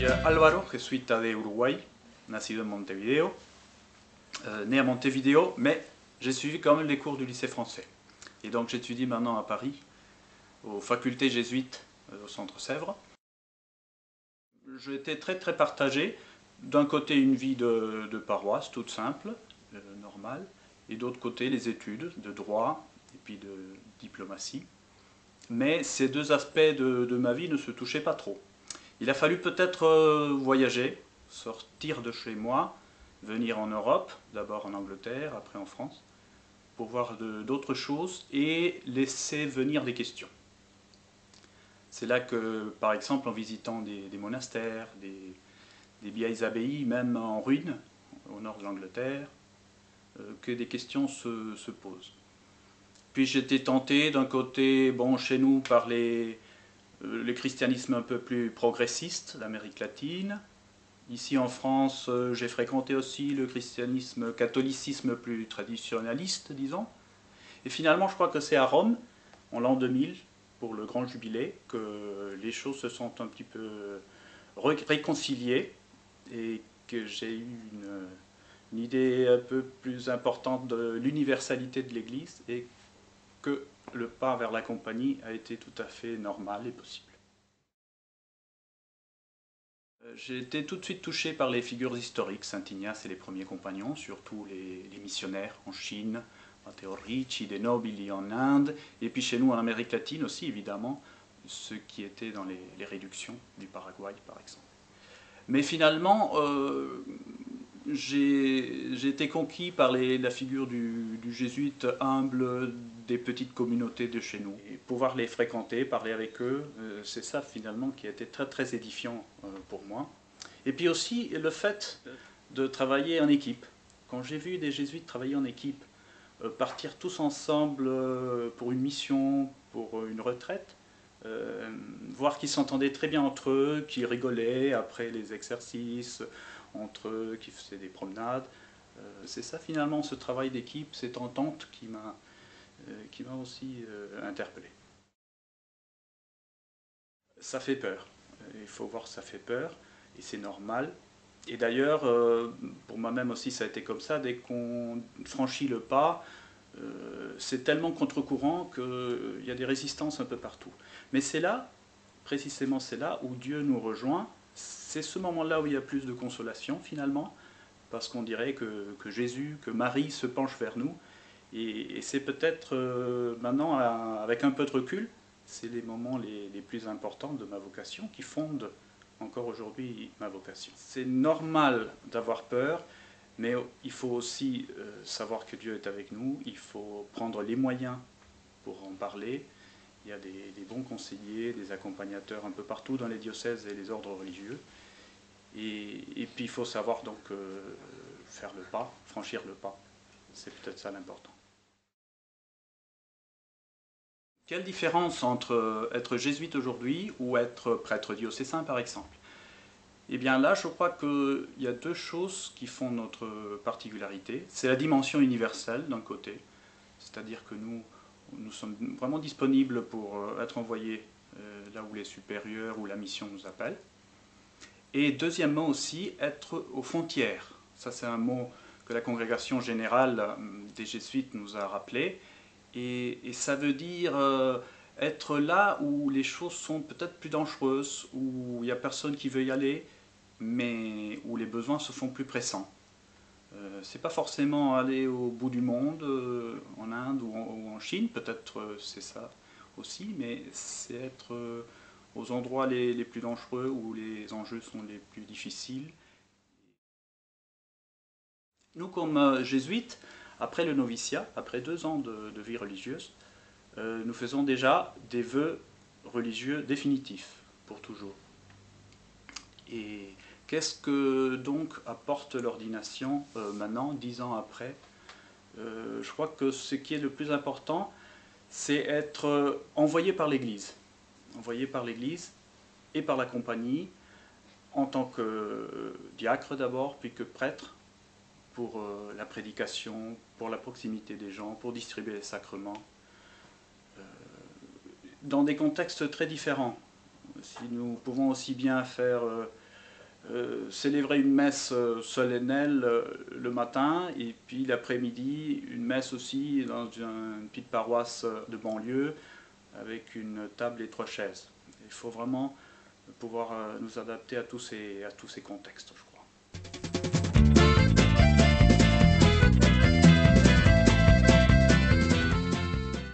Álvaro, jesuita de Uruguay, nacido en Montevideo, né à Montevideo, mais j'ai suivi quand même les cours du lycée français. Et donc j'étudie maintenant à Paris, aux facultés jésuites au Centre Sèvres. J'ai été très partagé. D'un côté une vie de paroisse toute simple, normale, et d'autre côté les études de droit et puis de diplomatie. Mais ces deux aspects de ma vie ne se touchaient pas trop. Il a fallu peut-être voyager, sortir de chez moi, venir en Europe, d'abord en Angleterre, après en France, pour voir d'autres choses et laisser venir des questions. C'est là que, par exemple, en visitant des monastères, des vieilles abbayes, même en ruine, au nord de l'Angleterre, que des questions se posent. Puis j'étais tenté d'un côté, bon, chez nous, par le christianisme un peu plus progressiste d'Amérique latine. Ici en France, j'ai fréquenté aussi le catholicisme plus traditionnaliste, disons. Et finalement, je crois que c'est à Rome, en l'an 2000, pour le grand jubilé, que les choses se sont un petit peu réconciliées et que j'ai eu une idée un peu plus importante de l'universalité de l'Église et que le pas vers la compagnie a été tout à fait normal et possible. J'ai été tout de suite touché par les figures historiques, Saint Ignace et les premiers compagnons, surtout les missionnaires en Chine, Matteo Ricci, De Nobili en Inde, et puis chez nous en Amérique latine aussi, évidemment, ceux qui étaient dans les réductions du Paraguay, par exemple. Mais finalement, j'ai été conquis par la figure du jésuite humble des petites communautés de chez nous. Et pouvoir les fréquenter, parler avec eux, c'est ça finalement qui a été très édifiant pour moi. Et puis aussi le fait de travailler en équipe. Quand j'ai vu des jésuites travailler en équipe, partir tous ensemble pour une mission, pour une retraite, voir qu'ils s'entendaient très bien entre eux, qu'ils rigolaient après les exercices, entre eux, qui faisaient des promenades. C'est ça finalement, ce travail d'équipe, cette entente qui m'a aussi interpellé. Ça fait peur, il faut voir que ça fait peur, et c'est normal. Et d'ailleurs, pour moi-même aussi ça a été comme ça, dès qu'on franchit le pas, c'est tellement contre-courant qu'il y a des résistances un peu partout. Mais c'est là, précisément c'est là où Dieu nous rejoint. C'est ce moment-là où il y a plus de consolation finalement, parce qu'on dirait que Jésus, que Marie se penche vers nous. Et c'est peut-être maintenant, avec un peu de recul, c'est les moments les plus importants de ma vocation qui fondent encore aujourd'hui ma vocation. C'est normal d'avoir peur, mais il faut aussi savoir que Dieu est avec nous, il faut prendre les moyens pour en parler. Il y a des bons conseillers, des accompagnateurs un peu partout dans les diocèses et les ordres religieux. Et puis il faut savoir donc faire le pas, franchir le pas. C'est peut-être ça l'important. Quelle différence entre être jésuite aujourd'hui ou être prêtre diocésain par exemple? Eh bien là, je crois qu'il y a deux choses qui font notre particularité. C'est la dimension universelle d'un côté, c'est-à-dire que nous sommes vraiment disponibles pour être envoyés là où les supérieurs ou la mission nous appellent. Et deuxièmement aussi, être aux frontières. Ça c'est un mot que la congrégation générale des jésuites nous a rappelé. Et ça veut dire être là où les choses sont peut-être plus dangereuses, où il n'y a personne qui veut y aller, mais où les besoins se font plus pressants. C'est pas forcément aller au bout du monde, en Inde ou en Chine, peut-être c'est ça aussi, mais c'est être aux endroits les plus dangereux, où les enjeux sont les plus difficiles. Nous, comme jésuites, après le noviciat, après 2 ans de vie religieuse, nous faisons déjà des vœux religieux définitifs, pour toujours. Et qu'est-ce que donc apporte l'ordination maintenant, 10 ans après? Je crois que ce qui est le plus important, c'est être envoyé par l'Église. Envoyé par l'Église et par la compagnie, en tant que diacre d'abord, puis que prêtre, pour la prédication, pour la proximité des gens, pour distribuer les sacrements, dans des contextes très différents. Si nous pouvons aussi bien faire célébrer une messe solennelle le matin, et puis l'après-midi, une messe aussi dans une petite paroisse de banlieue, avec une table et 3 chaises. Il faut vraiment pouvoir nous adapter à tous ces contextes, je crois.